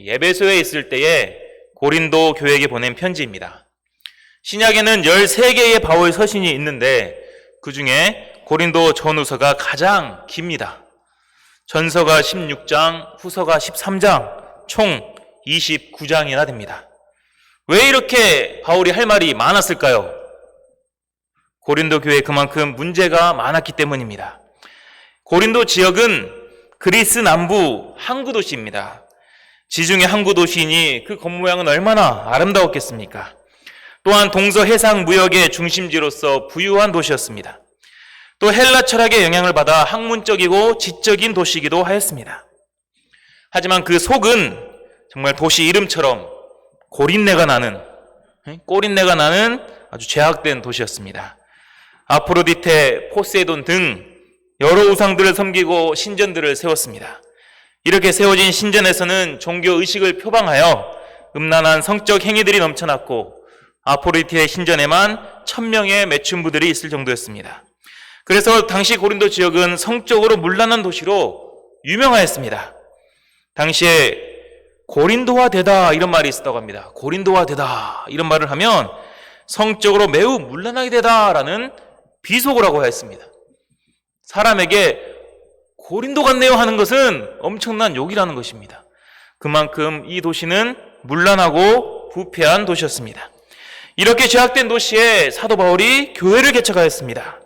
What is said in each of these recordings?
에베소에 있을 때에 고린도 교회에게 보낸 편지입니다. 신약에는 13개의 바울 서신이 있는데 그 중에 고린도 전후서가 가장 깁니다. 전서가 16장, 후서가 13장, 총 29장이나 됩니다. 왜 이렇게 바울이 할 말이 많았을까요? 고린도 교회에 그만큼 문제가 많았기 때문입니다. 고린도 지역은 그리스 남부 항구 도시입니다. 지중해 항구 도시이니 그 겉모양은 얼마나 아름다웠겠습니까? 또한 동서해상 무역의 중심지로서 부유한 도시였습니다. 또 헬라 철학의 영향을 받아 학문적이고 지적인 도시이기도 하였습니다. 하지만 그 속은 정말 도시 이름처럼 꼬린내가 나는 아주 죄악된 도시였습니다. 아프로디테, 포세이돈 등 여러 우상들을 섬기고 신전들을 세웠습니다. 이렇게 세워진 신전에서는 종교 의식을 표방하여 음란한 성적 행위들이 넘쳐났고 아프로디테의 신전에만 1000명의 매춘부들이 있을 정도였습니다. 그래서 당시 고린도 지역은 성적으로 문란한 도시로 유명하였습니다. 당시에 고린도화되다 이런 말이 있었다고 합니다. 고린도화되다 이런 말을 하면 성적으로 매우 문란하게 되다라는 비속어라고 하였습니다. 사람에게 고린도 같네요 하는 것은 엄청난 욕이라는 것입니다. 그만큼 이 도시는 문란하고 부패한 도시였습니다. 이렇게 죄악된 도시에 사도 바울이 교회를 개척하였습니다.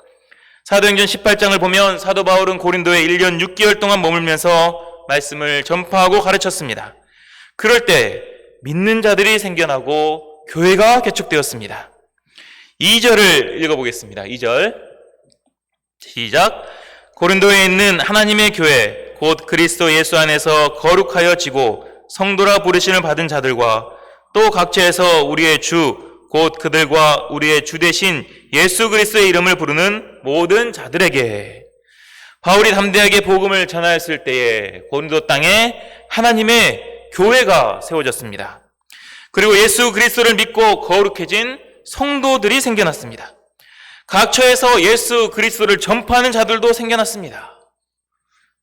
사도행전 18장을 보면 사도 바울은 고린도에 1년 6개월 동안 머물면서 말씀을 전파하고 가르쳤습니다. 그럴 때 믿는 자들이 생겨나고 교회가 개척되었습니다. 2절을 읽어보겠습니다. 2절 시작. 고린도에 있는 하나님의 교회 곧 그리스도 예수 안에서 거룩하여 지고 성도라 부르심을 받은 자들과 또 각처에서 우리의 주 곧 그들과 우리의 주 되신 예수 그리스도의 이름을 부르는 모든 자들에게. 바울이 담대하게 복음을 전하였을 때에 고린도 땅에 하나님의 교회가 세워졌습니다. 그리고 예수 그리스도를 믿고 거룩해진 성도들이 생겨났습니다. 각처에서 예수 그리스도를 전파하는 자들도 생겨났습니다.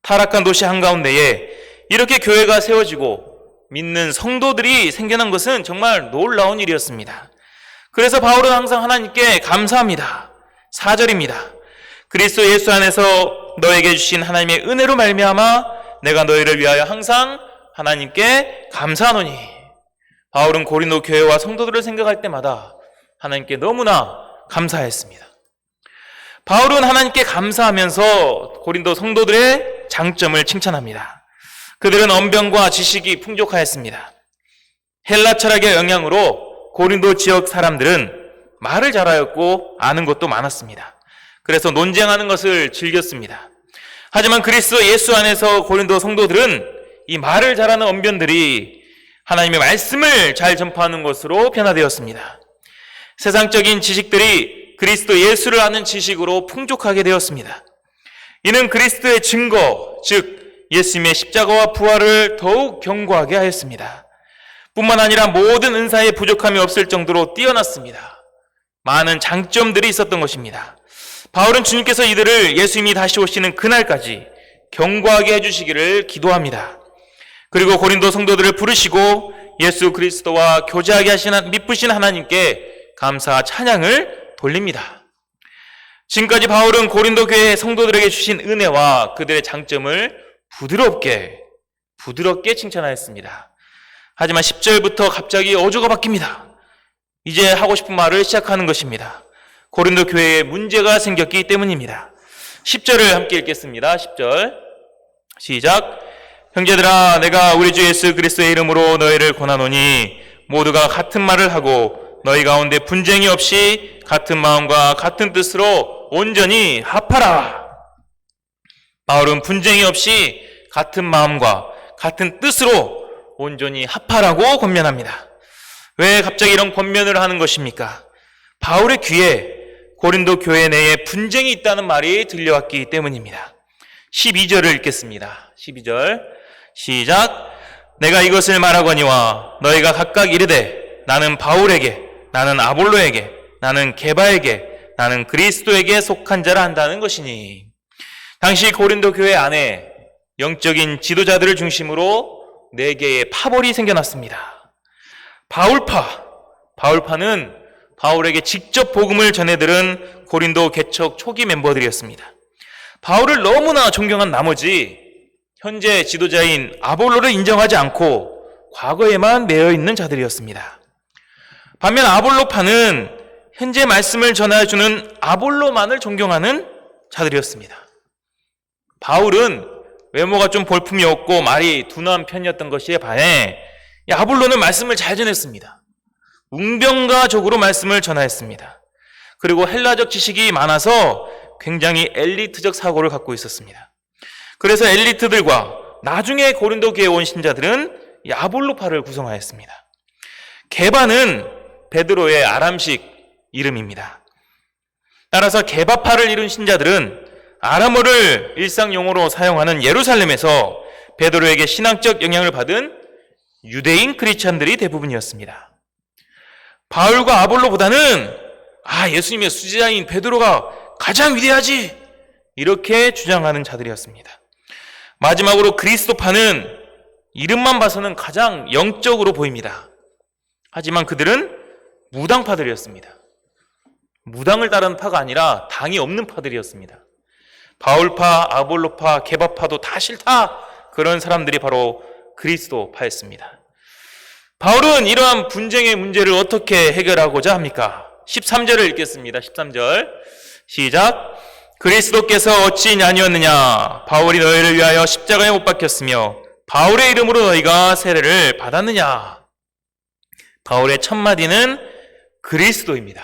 타락한 도시 한가운데에 이렇게 교회가 세워지고 믿는 성도들이 생겨난 것은 정말 놀라운 일이었습니다. 그래서 바울은 항상 하나님께 감사합니다. 4절입니다. 그리스도 예수 안에서 너에게 주신 하나님의 은혜로 말미암아 내가 너희를 위하여 항상 하나님께 감사하노니. 바울은 고린도 교회와 성도들을 생각할 때마다 하나님께 너무나 감사했습니다. 바울은 하나님께 감사하면서 고린도 성도들의 장점을 칭찬합니다. 그들은 언변과 지식이 풍족하였습니다. 헬라 철학의 영향으로 고린도 지역 사람들은 말을 잘하였고 아는 것도 많았습니다. 그래서 논쟁하는 것을 즐겼습니다. 하지만 그리스도 예수 안에서 고린도 성도들은 이 말을 잘하는 언변들이 하나님의 말씀을 잘 전파하는 것으로 변화되었습니다. 세상적인 지식들이 그리스도 예수를 아는 지식으로 풍족하게 되었습니다. 이는 그리스도의 증거, 즉 예수님의 십자가와 부활을 더욱 견고하게 하였습니다. 뿐만 아니라 모든 은사에 부족함이 없을 정도로 뛰어났습니다. 많은 장점들이 있었던 것입니다. 바울은 주님께서 이들을 예수님이 다시 오시는 그날까지 견고하게 해주시기를 기도합니다. 그리고 고린도 성도들을 부르시고 예수 그리스도와 교제하게 하시는 미쁘신 하나님께 감사와 찬양을 돌립니다. 지금까지 바울은 고린도 교회 성도들에게 주신 은혜와 그들의 장점을 부드럽게 칭찬하였습니다. 하지만 10절부터 갑자기 어조가 바뀝니다. 이제 하고 싶은 말을 시작하는 것입니다. 고린도 교회에 문제가 생겼기 때문입니다. 10절을 함께 읽겠습니다. 10절 시작. 형제들아 내가 우리 주 예수 그리스도의 이름으로 너희를 권하노니 모두가 같은 말을 하고 너희 가운데 분쟁이 없이 같은 마음과 같은 뜻으로 온전히 합하라. 바울은 분쟁이 없이 같은 마음과 같은 뜻으로 온전히 합하라고 권면합니다. 왜 갑자기 이런 권면을 하는 것입니까? 바울의 귀에 고린도 교회 내에 분쟁이 있다는 말이 들려왔기 때문입니다. 12절을 읽겠습니다. 12절 시작. 내가 이것을 말하거니와 너희가 각각 이르되 나는 바울에게, 나는 아볼로에게, 나는 게바에게, 나는 그리스도에게 속한 자라 한다는 것이니. 당시 고린도 교회 안에 영적인 지도자들을 중심으로 4개의 파벌이 생겨났습니다. 바울파는 바울에게 직접 복음을 전해들은 고린도 개척 초기 멤버들이었습니다. 바울을 너무나 존경한 나머지 현재 지도자인 아볼로를 인정하지 않고 과거에만 매여 있는 자들이었습니다. 반면 아볼로파는 현재 말씀을 전해주는 아볼로만을 존경하는 자들이었습니다. 바울은 외모가 좀 볼품이 없고 말이 둔한 편이었던 것에 반해 아볼로는 말씀을 잘 전했습니다. 웅변가적으로 말씀을 전하였습니다. 그리고 헬라적 지식이 많아서 굉장히 엘리트적 사고를 갖고 있었습니다. 그래서 엘리트들과 나중에 고린도 교회에 온 신자들은 이 아볼로파를 구성하였습니다. 게바는 베드로의 아람식 이름입니다. 따라서 게바파를 이룬 신자들은 아람어를 일상 용어로 사용하는 예루살렘에서 베드로에게 신앙적 영향을 받은 유대인 크리스찬들이 대부분이었습니다. 바울과 아볼로보다는 예수님의 수제자인 베드로가 가장 위대하지, 이렇게 주장하는 자들이었습니다. 마지막으로 그리스도파는 이름만 봐서는 가장 영적으로 보입니다. 하지만 그들은 무당파들이었습니다. 무당을 따르는 파가 아니라 당이 없는 파들이었습니다. 바울파, 아볼로파, 게바파도 다 싫다, 그런 사람들이 바로 그리스도파였습니다. 바울은 이러한 분쟁의 문제를 어떻게 해결하고자 합니까? 13절을 읽겠습니다. 13절 시작. 그리스도께서 어찌 아니었느냐? 바울이 너희를 위하여 십자가에 못 박혔으며 바울의 이름으로 너희가 세례를 받았느냐? 바울의 첫 마디는 그리스도입니다.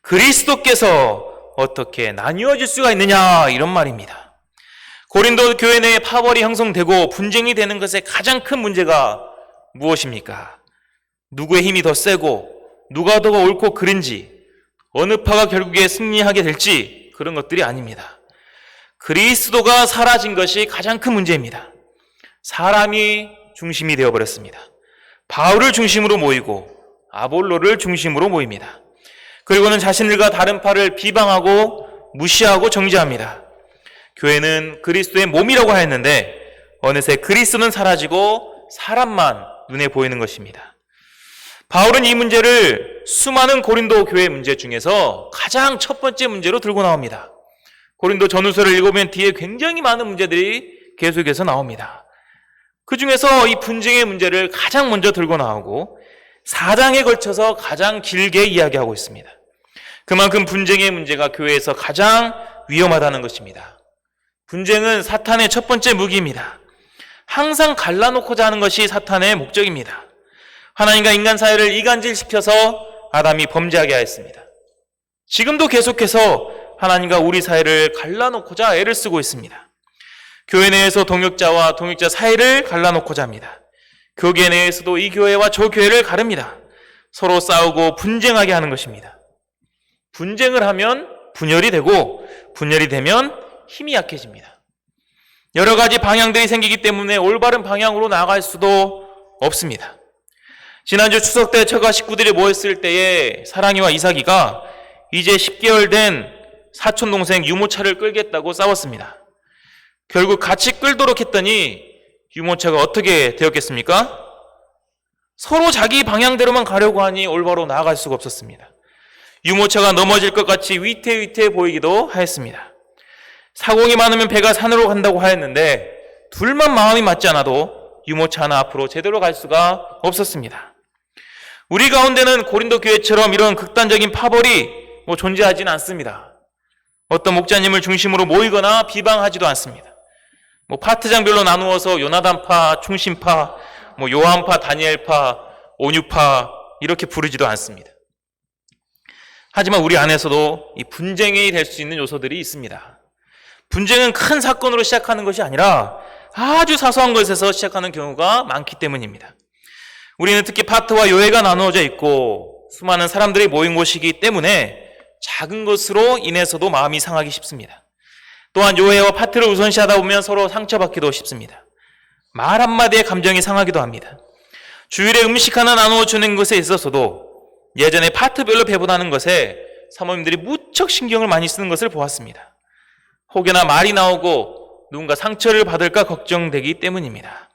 그리스도께서 어떻게 나뉘어질 수가 있느냐, 이런 말입니다. 고린도 교회 내에 파벌이 형성되고 분쟁이 되는 것의 가장 큰 문제가 무엇입니까? 누구의 힘이 더 세고 누가 더 옳고 그른지, 어느 파가 결국에 승리하게 될지, 그런 것들이 아닙니다. 그리스도가 사라진 것이 가장 큰 문제입니다. 사람이 중심이 되어버렸습니다. 바울을 중심으로 모이고 아볼로를 중심으로 모입니다. 그리고는 자신들과 다른 파를 비방하고 무시하고 정죄합니다. 교회는 그리스도의 몸이라고 하였는데 어느새 그리스도는 사라지고 사람만 눈에 보이는 것입니다. 바울은 이 문제를 수많은 고린도 교회 문제 중에서 가장 첫 번째 문제로 들고 나옵니다. 고린도 전후서를 읽으면 뒤에 굉장히 많은 문제들이 계속해서 나옵니다. 그 중에서 이 분쟁의 문제를 가장 먼저 들고 나오고 4장에 걸쳐서 가장 길게 이야기하고 있습니다. 그만큼 분쟁의 문제가 교회에서 가장 위험하다는 것입니다. 분쟁은 사탄의 첫 번째 무기입니다. 항상 갈라놓고자 하는 것이 사탄의 목적입니다. 하나님과 인간 사이를 이간질시켜서 아담이 범죄하게 하였습니다. 지금도 계속해서 하나님과 우리 사이를 갈라놓고자 애를 쓰고 있습니다. 교회 내에서 동역자와 동역자 사이를 갈라놓고자 합니다. 교계 내에서도 이 교회와 저 교회를 가릅니다. 서로 싸우고 분쟁하게 하는 것입니다. 분쟁을 하면 분열이 되고 분열이 되면 힘이 약해집니다. 여러 가지 방향들이 생기기 때문에 올바른 방향으로 나아갈 수도 없습니다. 지난주 추석 때 처가 식구들이 모였을 때에 사랑이와 이삭이가 이제 10개월 된 사촌 동생 유모차를 끌겠다고 싸웠습니다. 결국 같이 끌도록 했더니 유모차가 어떻게 되었겠습니까? 서로 자기 방향대로만 가려고 하니 올바로 나아갈 수가 없었습니다. 유모차가 넘어질 것 같이 위태위태해 보이기도 하였습니다. 사공이 많으면 배가 산으로 간다고 하였는데 둘만 마음이 맞지 않아도 유모차 하나 앞으로 제대로 갈 수가 없었습니다. 우리 가운데는 고린도 교회처럼 이런 극단적인 파벌이 존재하지는 않습니다. 어떤 목자님을 중심으로 모이거나 비방하지도 않습니다. 파트장별로 나누어서 요나단파, 충신파, 요한파, 다니엘파, 온유파 이렇게 부르지도 않습니다. 하지만 우리 안에서도 이 분쟁이 될 수 있는 요소들이 있습니다. 분쟁은 큰 사건으로 시작하는 것이 아니라 아주 사소한 것에서 시작하는 경우가 많기 때문입니다. 우리는 특히 파트와 요회가 나누어져 있고 수많은 사람들이 모인 곳이기 때문에 작은 것으로 인해서도 마음이 상하기 쉽습니다. 또한 요회와 파트를 우선시하다 보면 서로 상처받기도 쉽습니다. 말 한마디에 감정이 상하기도 합니다. 주일에 음식 하나 나누어 주는 것에 있어서도 예전에 파트별로 배분하는 것에 사모님들이 무척 신경을 많이 쓰는 것을 보았습니다. 혹여나 말이 나오고 누군가 상처를 받을까 걱정되기 때문입니다.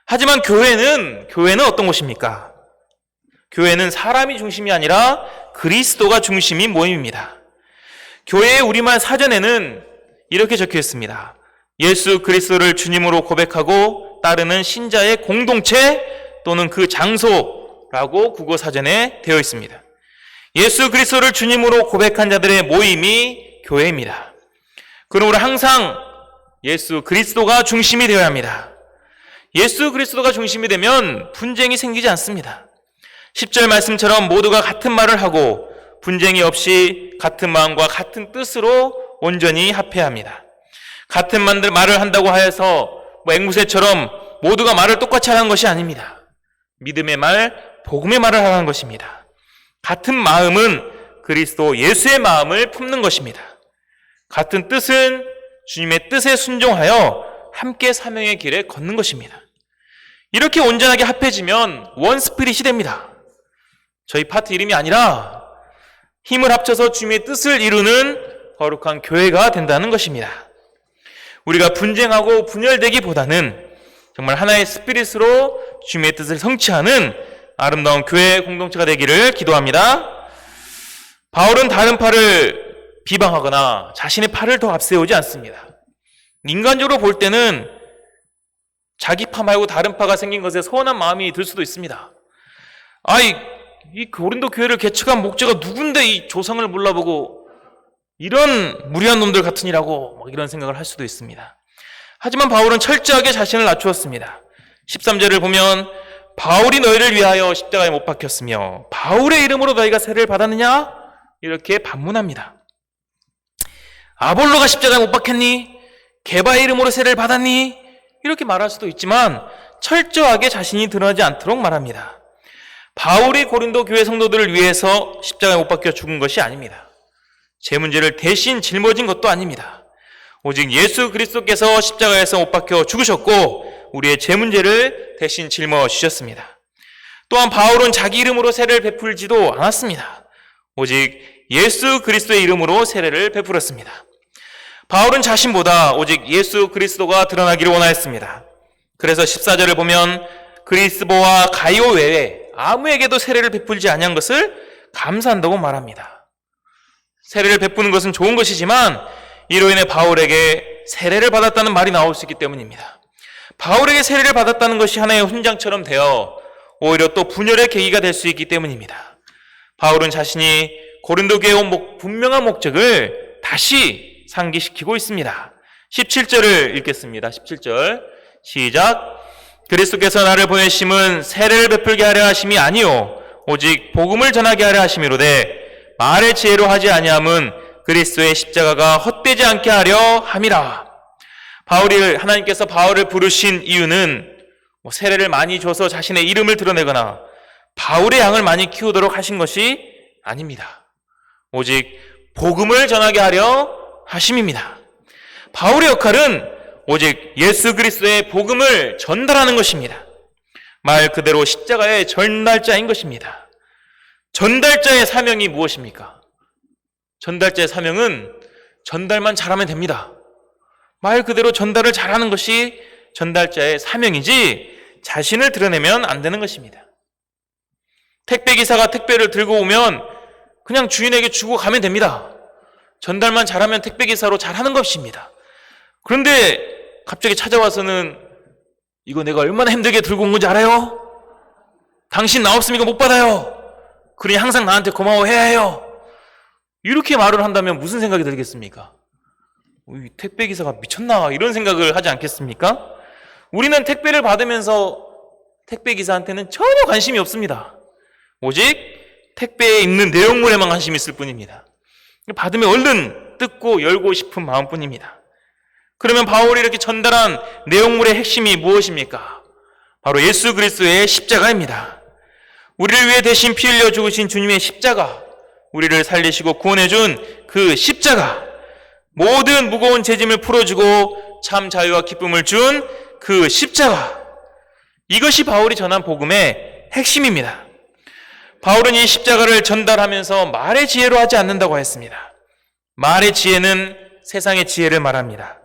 하지만 교회는 어떤 곳입니까? 교회는 사람이 중심이 아니라 그리스도가 중심인 모임입니다. 교회의 우리말 사전에는 이렇게 적혀 있습니다. 예수 그리스도를 주님으로 고백하고 따르는 신자의 공동체 또는 그 장소라고 국어 사전에 되어 있습니다. 예수 그리스도를 주님으로 고백한 자들의 모임이 교회입니다. 그러므로 항상 예수 그리스도가 중심이 되어야 합니다. 예수 그리스도가 중심이 되면 분쟁이 생기지 않습니다. 10절 말씀처럼 모두가 같은 말을 하고 분쟁이 없이 같은 마음과 같은 뜻으로 온전히 합해야 합니다. 같은 말을 한다고 하여서 앵무새처럼 모두가 말을 똑같이 하는 것이 아닙니다. 믿음의 말, 복음의 말을 하는 것입니다. 같은 마음은 그리스도 예수의 마음을 품는 것입니다. 같은 뜻은 주님의 뜻에 순종하여 함께 사명의 길에 걷는 것입니다. 이렇게 온전하게 합해지면 원스피릿이 됩니다. 저희 파트 이름이 아니라 힘을 합쳐서 주님의 뜻을 이루는 거룩한 교회가 된다는 것입니다. 우리가 분쟁하고 분열되기보다는 정말 하나의 스피릿으로 주님의 뜻을 성취하는 아름다운 교회 공동체가 되기를 기도합니다. 바울은 다른 파를 비방하거나 자신의 파를 더 앞세우지 않습니다. 인간적으로 볼 때는 자기 파 말고 다른 파가 생긴 것에 서운한 마음이 들 수도 있습니다. 이 고린도 교회를 개척한 목자가 누군데 이 조상을 몰라보고 이런 무리한 놈들 같으니라고 이런 생각을 할 수도 있습니다. 하지만 바울은 철저하게 자신을 낮추었습니다. 13절을 보면 바울이 너희를 위하여 십자가에 못 박혔으며 바울의 이름으로 너희가 세례를 받았느냐? 이렇게 반문합니다. 아볼로가 십자가에 못 박혔니? 게바의 이름으로 세례를 받았니? 이렇게 말할 수도 있지만 철저하게 자신이 드러나지 않도록 말합니다. 바울이 고린도 교회 성도들을 위해서 십자가에 못 박혀 죽은 것이 아닙니다. 제 문제를 대신 짊어진 것도 아닙니다. 오직 예수 그리스도께서 십자가에서 못 박혀 죽으셨고 우리의 제 문제를 대신 짊어지셨습니다. 또한 바울은 자기 이름으로 세례를 베풀지도 않았습니다. 오직 예수 그리스도의 이름으로 세례를 베풀었습니다. 바울은 자신보다 오직 예수 그리스도가 드러나기를 원하였습니다. 그래서 14절을 보면 그리스도와 가이오 외에 아무에게도 세례를 베풀지 아니한 것을 감사한다고 말합니다. 세례를 베푸는 것은 좋은 것이지만 이로 인해 바울에게 세례를 받았다는 말이 나올 수 있기 때문입니다. 바울에게 세례를 받았다는 것이 하나의 훈장처럼 되어 오히려 또 분열의 계기가 될 수 있기 때문입니다. 바울은 자신이 고린도 교회에 온 분명한 목적을 다시 상기시키고 있습니다. 17절을 읽겠습니다. 17절 시작. 그리스도께서 나를 보내심은 세례를 베풀게 하려 하심이 아니요 오직 복음을 전하게 하려 하심이로되 말의 지혜로 하지 아니함은 그리스도의 십자가가 헛되지 않게 하려 함이라. 하나님께서 바울을 부르신 이유는 세례를 많이 줘서 자신의 이름을 드러내거나 바울의 양을 많이 키우도록 하신 것이 아닙니다. 오직 복음을 전하게 하려 하심입니다. 바울의 역할은 오직 예수 그리스도의 복음을 전달하는 것입니다. 말 그대로 십자가의 전달자인 것입니다. 전달자의 사명이 무엇입니까? 전달자의 사명은 전달만 잘하면 됩니다. 말 그대로 전달을 잘하는 것이 전달자의 사명이지 자신을 드러내면 안 되는 것입니다. 택배기사가 택배를 들고 오면 그냥 주인에게 주고 가면 됩니다. 전달만 잘하면 택배기사로 잘하는 것입니다. 그런데 갑자기 찾아와서는 이거 내가 얼마나 힘들게 들고 온 건지 알아요? 당신 나 없으면 이거 못 받아요. 그러니 항상 나한테 고마워해야 해요. 이렇게 말을 한다면 무슨 생각이 들겠습니까? 이 택배기사가 미쳤나? 이런 생각을 하지 않겠습니까? 우리는 택배를 받으면서 택배기사한테는 전혀 관심이 없습니다. 오직 택배에 있는 내용물에만 관심이 있을 뿐입니다. 받으면 얼른 뜯고 열고 싶은 마음뿐입니다. 그러면 바울이 이렇게 전달한 내용물의 핵심이 무엇입니까? 바로 예수 그리스도의 십자가입니다. 우리를 위해 대신 피 흘려 죽으신 주님의 십자가, 우리를 살리시고 구원해준 그 십자가, 모든 무거운 죄짐을 풀어주고 참 자유와 기쁨을 준 그 십자가, 이것이 바울이 전한 복음의 핵심입니다. 바울은 이 십자가를 전달하면서 말의 지혜로 하지 않는다고 했습니다. 말의 지혜는 세상의 지혜를 말합니다.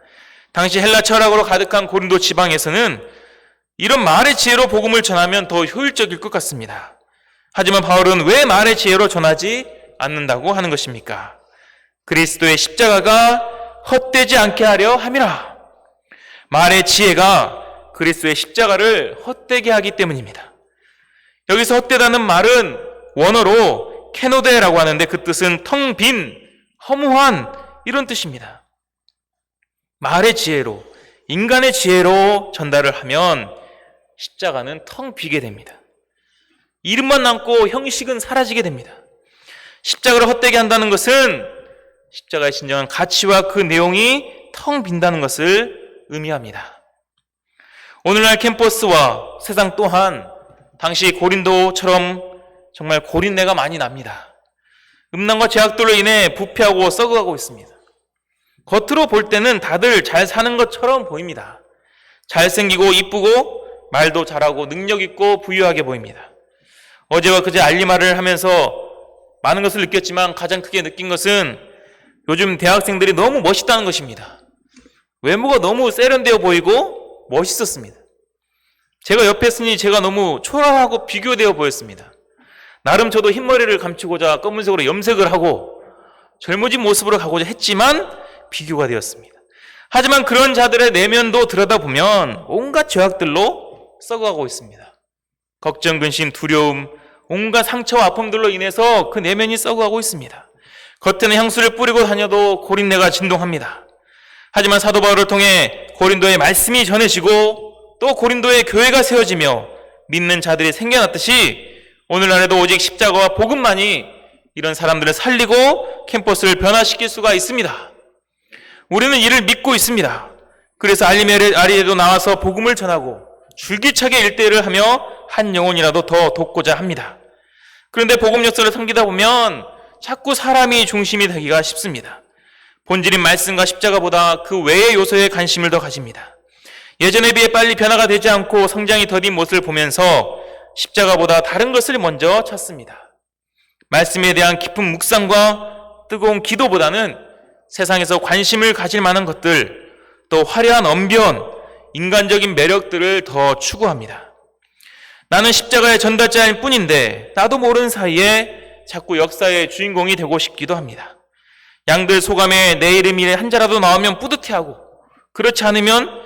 당시 헬라 철학으로 가득한 고린도 지방에서는 이런 말의 지혜로 복음을 전하면 더 효율적일 것 같습니다. 하지만 바울은 왜 말의 지혜로 전하지 않는다고 하는 것입니까? 그리스도의 십자가가 헛되지 않게 하려 함이라. 말의 지혜가 그리스도의 십자가를 헛되게 하기 때문입니다. 여기서 헛되다는 말은 원어로 케노데라고 하는데 그 뜻은 텅 빈, 허무한 이런 뜻입니다. 말의 지혜로, 인간의 지혜로 전달을 하면 십자가는 텅 비게 됩니다. 이름만 남고 형식은 사라지게 됩니다. 십자가를 헛되게 한다는 것은 십자가의 진정한 가치와 그 내용이 텅 빈다는 것을 의미합니다. 오늘날 캠퍼스와 세상 또한 당시 고린도처럼 정말 고린내가 많이 납니다. 음란과 죄악들로 인해 부패하고 썩어가고 있습니다. 겉으로 볼 때는 다들 잘 사는 것처럼 보입니다. 잘생기고 이쁘고 말도 잘하고 능력 있고 부유하게 보입니다. 어제와 그제 알리마를 하면서 많은 것을 느꼈지만 가장 크게 느낀 것은 요즘 대학생들이 너무 멋있다는 것입니다. 외모가 너무 세련되어 보이고 멋있었습니다. 제가 옆에 있으니 제가 너무 초라하고 비교되어 보였습니다. 나름 저도 흰머리를 감추고자 검은색으로 염색을 하고 젊어진 모습으로 가고자 했지만 비교가 되었습니다. 하지만 그런 자들의 내면도 들여다보면 온갖 죄악들로 썩어가고 있습니다. 걱정, 근심, 두려움, 온갖 상처와 아픔들로 인해서 그 내면이 썩어가고 있습니다. 겉에는 향수를 뿌리고 다녀도 고린내가 진동합니다. 하지만 사도 바울을 통해 고린도의 말씀이 전해지고 또 고린도의 교회가 세워지며 믿는 자들이 생겨났듯이 오늘날에도 오직 십자가와 복음만이 이런 사람들을 살리고 캠퍼스를 변화시킬 수가 있습니다. 우리는 이를 믿고 있습니다. 그래서 알리에도 나와서 복음을 전하고 줄기차게 일대를 하며 한 영혼이라도 더 돕고자 합니다. 그런데 복음 역사를 섬기다 보면 자꾸 사람이 중심이 되기가 쉽습니다. 본질인 말씀과 십자가보다 그 외의 요소에 관심을 더 가집니다. 예전에 비해 빨리 변화가 되지 않고 성장이 더딘 모습을 보면서 십자가보다 다른 것을 먼저 찾습니다. 말씀에 대한 깊은 묵상과 뜨거운 기도보다는 세상에서 관심을 가질 만한 것들, 또 화려한 언변, 인간적인 매력들을 더 추구합니다. 나는 십자가의 전달자일 뿐인데 나도 모르는 사이에 자꾸 역사의 주인공이 되고 싶기도 합니다. 양들 소감에 내 이름이 한자라도 나오면 뿌듯해하고, 그렇지 않으면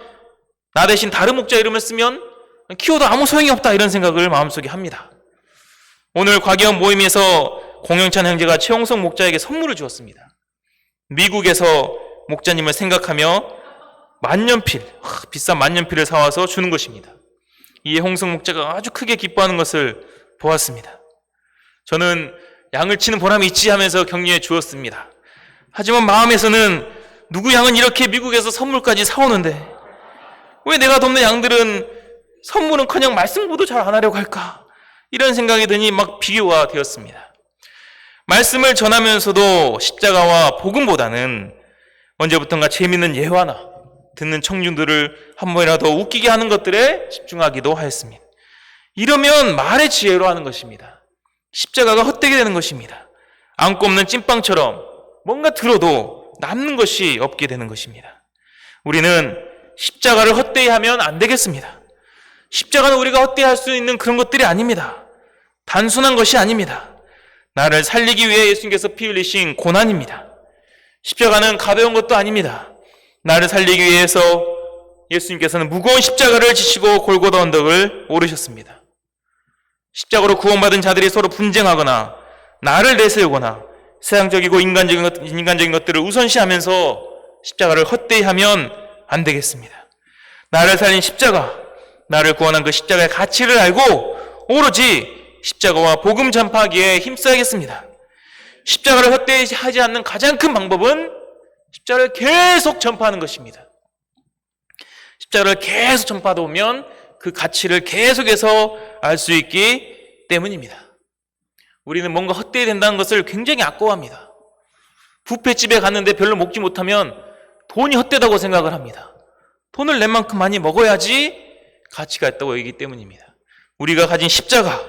나 대신 다른 목자 이름을 쓰면 키워도 아무 소용이 없다, 이런 생각을 마음속에 합니다. 오늘 과기원 모임에서 공영찬 형제가 최홍석 목자에게 선물을 주었습니다. 미국에서 목자님을 생각하며 만년필, 비싼 만년필을 사와서 주는 것입니다. 이에 홍석 목자가 아주 크게 기뻐하는 것을 보았습니다. 저는 양을 치는 보람이 있지 하면서 격려해 주었습니다. 하지만 마음에서는 누구 양은 이렇게 미국에서 선물까지 사오는데 왜 내가 돕는 양들은 선물은커녕 말씀보도 잘 안 하려고 할까? 이런 생각이 드니 막 비교가 되었습니다. 말씀을 전하면서도 십자가와 복음보다는 언제부턴가 재미있는 예화나 듣는 청중들을 한 번이라도 웃기게 하는 것들에 집중하기도 하였습니다. 이러면 말의 지혜로 하는 것입니다. 십자가가 헛되게 되는 것입니다. 안고 없는 찐빵처럼 뭔가 들어도 남는 것이 없게 되는 것입니다. 우리는 십자가를 헛되이 하면 안 되겠습니다. 십자가는 우리가 헛되이 할 수 있는 그런 것들이 아닙니다. 단순한 것이 아닙니다. 나를 살리기 위해 예수님께서 피 흘리신 고난입니다. 십자가는 가벼운 것도 아닙니다. 나를 살리기 위해서 예수님께서는 무거운 십자가를 지시고 골고다 언덕을 오르셨습니다. 십자가로 구원받은 자들이 서로 분쟁하거나 나를 내세우거나 세상적이고 인간적인 것들을 우선시하면서 십자가를 헛되이 하면 안 되겠습니다. 나를 살린 십자가, 나를 구원한 그 십자가의 가치를 알고 오로지 십자가와 복음 전파하기에 힘써야겠습니다. 십자가를 헛되이 하지 않는 가장 큰 방법은 십자가를 계속 전파하는 것입니다. 십자가를 계속 전파하다 보면 그 가치를 계속해서 알 수 있기 때문입니다. 우리는 뭔가 헛되이 된다는 것을 굉장히 아까워합니다. 뷔페집에 갔는데 별로 먹지 못하면 돈이 헛되다고 생각을 합니다. 돈을 낸 만큼 많이 먹어야지 가치가 있다고 여기기 때문입니다. 우리가 가진 십자가,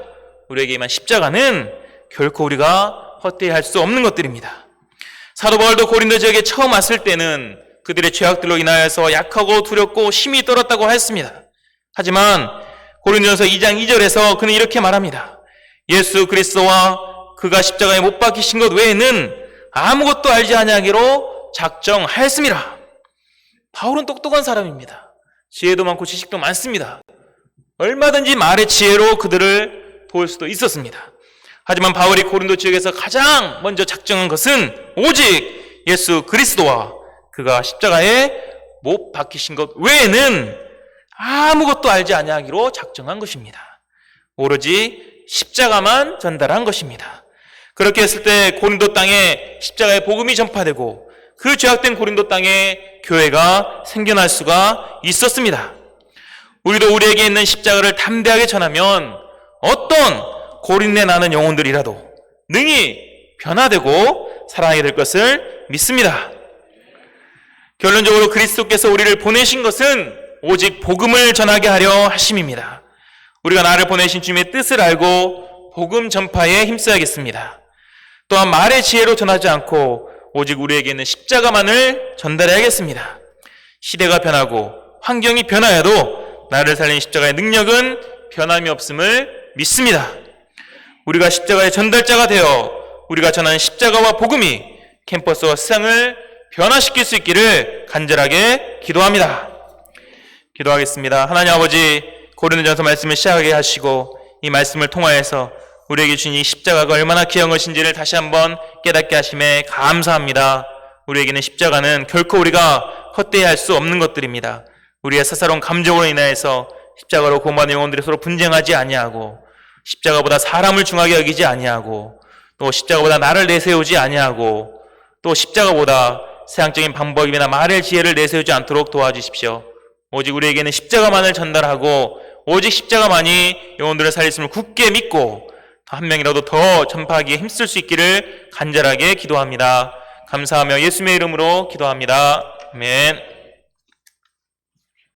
우리에게만 십자가는 결코 우리가 헛되이 할 수 없는 것들입니다. 사도 바울도 고린도 지역에 처음 왔을 때는 그들의 죄악들로 인하여서 약하고 두렵고 힘이 떨었다고 하였습니다. 하지만 고린도전서 2장 2절에서 그는 이렇게 말합니다. 예수 그리스도와 그가 십자가에 못 박히신 것 외에는 아무것도 알지 아니하기로 작정하였습니다. 바울은 똑똑한 사람입니다. 지혜도 많고 지식도 많습니다. 얼마든지 말의 지혜로 그들을 도울 수도 있었습니다. 하지만 바울이 고린도 지역에서 가장 먼저 작정한 것은 오직 예수 그리스도와 그가 십자가에 못 박히신 것 외에는 아무것도 알지 아니하기로 작정한 것입니다. 오로지 십자가만 전달한 것입니다. 그렇게 했을 때 고린도 땅에 십자가의 복음이 전파되고 그 죄악된 고린도 땅에 교회가 생겨날 수가 있었습니다. 우리도 우리에게 있는 십자가를 담대하게 전하면 어떤 고린내 나는 영혼들이라도 능히 변화되고 살아나게 될 것을 믿습니다. 결론적으로 그리스도께서 우리를 보내신 것은 오직 복음을 전하게 하려 하심입니다. 우리가 나를 보내신 주님의 뜻을 알고 복음 전파에 힘써야겠습니다. 또한 말의 지혜로 전하지 않고 오직 우리에게 있는 십자가만을 전달해야겠습니다. 시대가 변하고 환경이 변하여도 나를 살린 십자가의 능력은 변함이 없음을 믿습니다. 우리가 십자가의 전달자가 되어 우리가 전하는 십자가와 복음이 캠퍼스와 세상을 변화시킬 수 있기를 간절하게 기도합니다. 기도하겠습니다. 하나님 아버지, 고린도전서 말씀을 시작하게 하시고 이 말씀을 통하여서 우리에게 주신 이 십자가가 얼마나 귀한 것인지를 다시 한번 깨닫게 하심에 감사합니다. 우리에게는 십자가는 결코 우리가 헛되이 수 없는 것들입니다. 우리의 사사로운 감정으로 인하여서 십자가로 고마운 영혼들이 서로 분쟁하지 아니하고 십자가보다 사람을 중하게 여기지 아니하고 또 십자가보다 나를 내세우지 아니하고 또 십자가보다 세상적인 방법이나 말의 지혜를 내세우지 않도록 도와주십시오. 오직 우리에게는 십자가만을 전달하고 오직 십자가만이 영혼들을 살렸음을 굳게 믿고 한 명이라도 더 전파하기에 힘쓸 수 있기를 간절하게 기도합니다. 감사하며 예수님의 이름으로 기도합니다. 아멘.